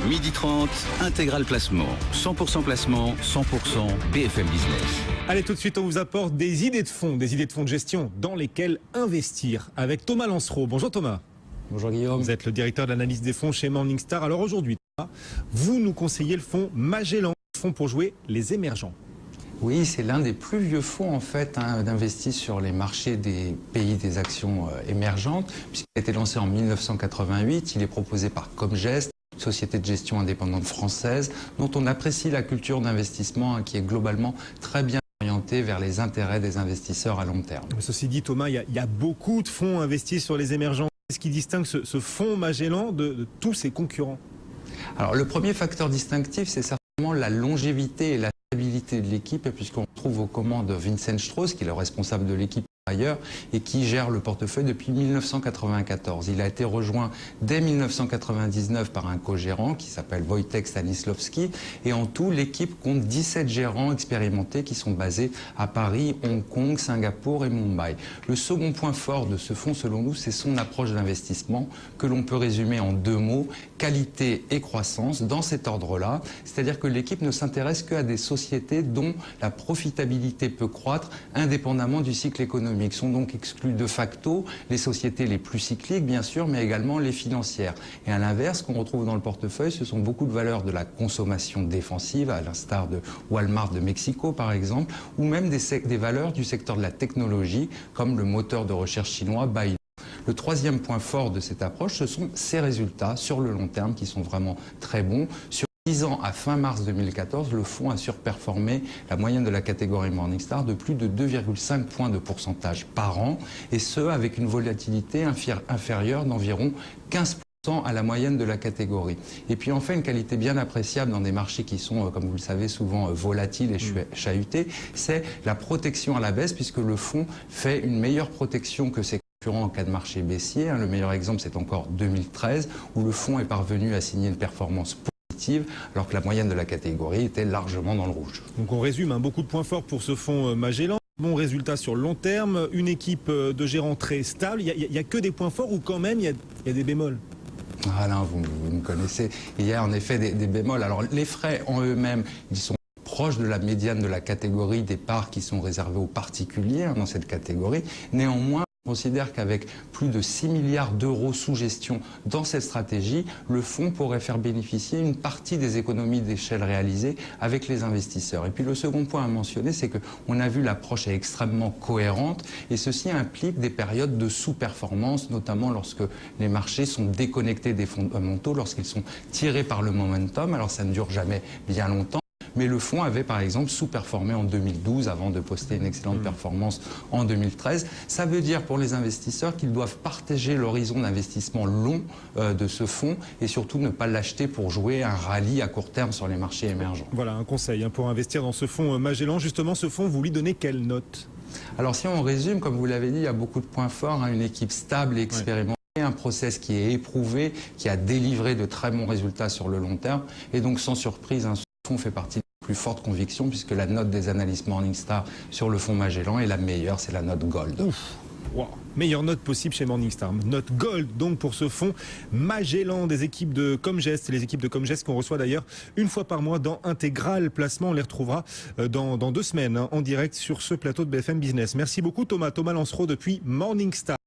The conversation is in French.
Midi 30, intégral placement. 100% placement, 100% BFM Business. Allez, tout de suite, on vous apporte des idées de fonds de gestion dans lesquels investir avec Thomas Lancereau. Bonjour Thomas. Bonjour Guillaume. Vous êtes le directeur de l'analyse des fonds chez Morningstar. Alors aujourd'hui, Thomas, vous nous conseillez le fonds Magellan, fonds pour jouer les émergents. Oui, c'est l'un des plus vieux fonds en fait d'investis sur les marchés des pays des actions émergentes, puisqu'il a été lancé en 1988. Il est proposé par Comgest, société de gestion indépendante française, dont on apprécie la culture d'investissement qui est globalement très bien orientée vers les intérêts des investisseurs à long terme. Mais ceci dit, Thomas, il y a beaucoup de fonds investis sur les émergents. Qu'est-ce qui distingue ce fonds Magellan de tous ses concurrents? Alors le premier facteur distinctif, c'est certainement la longévité et la stabilité de l'équipe, puisqu'on trouve aux commandes Vincent Strauss, qui est le responsable de l'équipe ailleurs et qui gère le portefeuille depuis 1994. Il a été rejoint dès 1999 par un co-gérant qui s'appelle Wojtek Stanisławski, et en tout l'équipe compte 17 gérants expérimentés qui sont basés à Paris, Hong Kong, Singapour et Mumbai. Le second point fort de ce fonds selon nous, c'est son approche d'investissement que l'on peut résumer en deux mots: qualité et croissance, dans cet ordre-là. C'est-à-dire que l'équipe ne s'intéresse qu'à des sociétés dont la profitabilité peut croître indépendamment du cycle économique. Sont donc exclus de facto les sociétés les plus cycliques, bien sûr, mais également les financières. Et à l'inverse, ce qu'on retrouve dans le portefeuille, ce sont beaucoup de valeurs de la consommation défensive, à l'instar de Walmart de Mexico, par exemple, ou même des valeurs du secteur de la technologie, comme le moteur de recherche chinois Baidu. Le troisième point fort de cette approche, ce sont ses résultats sur le long terme qui sont vraiment très bons. Sur 10 ans, à fin mars 2014, le fonds a surperformé la moyenne de la catégorie Morningstar de plus de 2,5 points de pourcentage par an, et ce, avec une volatilité inférieure d'environ 15% à la moyenne de la catégorie. Et puis enfin, une qualité bien appréciable dans des marchés qui sont, comme vous le savez, souvent volatiles et chahutés, c'est la protection à la baisse, puisque le fonds fait une meilleure protection que ses en cas de marché baissier. Le meilleur exemple, c'est encore 2013, où le fonds est parvenu à signer une performance positive, alors que la moyenne de la catégorie était largement dans le rouge. Donc on résume, beaucoup de points forts pour ce fonds Magellan. Bon résultat sur le long terme, une équipe de gérants très stable. Il n'y a que des points forts ou quand même il y a des bémols? Alain, vous me connaissez. Il y a en effet des bémols. Alors les frais en eux-mêmes, ils sont proches de la médiane de la catégorie des parts qui sont réservées aux particuliers dans cette catégorie. Néanmoins, on considère qu'avec plus de 6 milliards d'euros sous gestion dans cette stratégie, le fonds pourrait faire bénéficier une partie des économies d'échelle réalisées avec les investisseurs. Et puis le second point à mentionner, c'est qu'on a vu l'approche est extrêmement cohérente, et ceci implique des périodes de sous-performance, notamment lorsque les marchés sont déconnectés des fondamentaux, lorsqu'ils sont tirés par le momentum. Alors ça ne dure jamais bien longtemps. Mais le fonds avait par exemple sous-performé en 2012 avant de poster une excellente performance en 2013. Ça veut dire pour les investisseurs qu'ils doivent partager l'horizon d'investissement long de ce fonds et surtout ne pas l'acheter pour jouer un rallye à court terme sur les marchés émergents. Voilà un conseil pour investir dans ce fonds Magellan. Justement, ce fonds, vous lui donnez quelle note? Alors si on résume, comme vous l'avez dit, il y a beaucoup de points forts, une équipe stable et expérimentée. Un process qui est éprouvé, qui a délivré de très bons résultats sur le long terme, et donc sans surprise, ce fonds fait partie des plus fortes convictions, puisque la note des analystes Morningstar sur le fonds Magellan est la meilleure, c'est la note Gold. Ouf. Wow. Meilleure note possible chez Morningstar. Note Gold donc pour ce fonds Magellan des équipes de Comgest. Les équipes de Comgest qu'on reçoit d'ailleurs une fois par mois dans Intégral Placement. On les retrouvera dans 2 semaines en direct sur ce plateau de BFM Business. Merci beaucoup Thomas. Thomas Lancereau depuis Morningstar.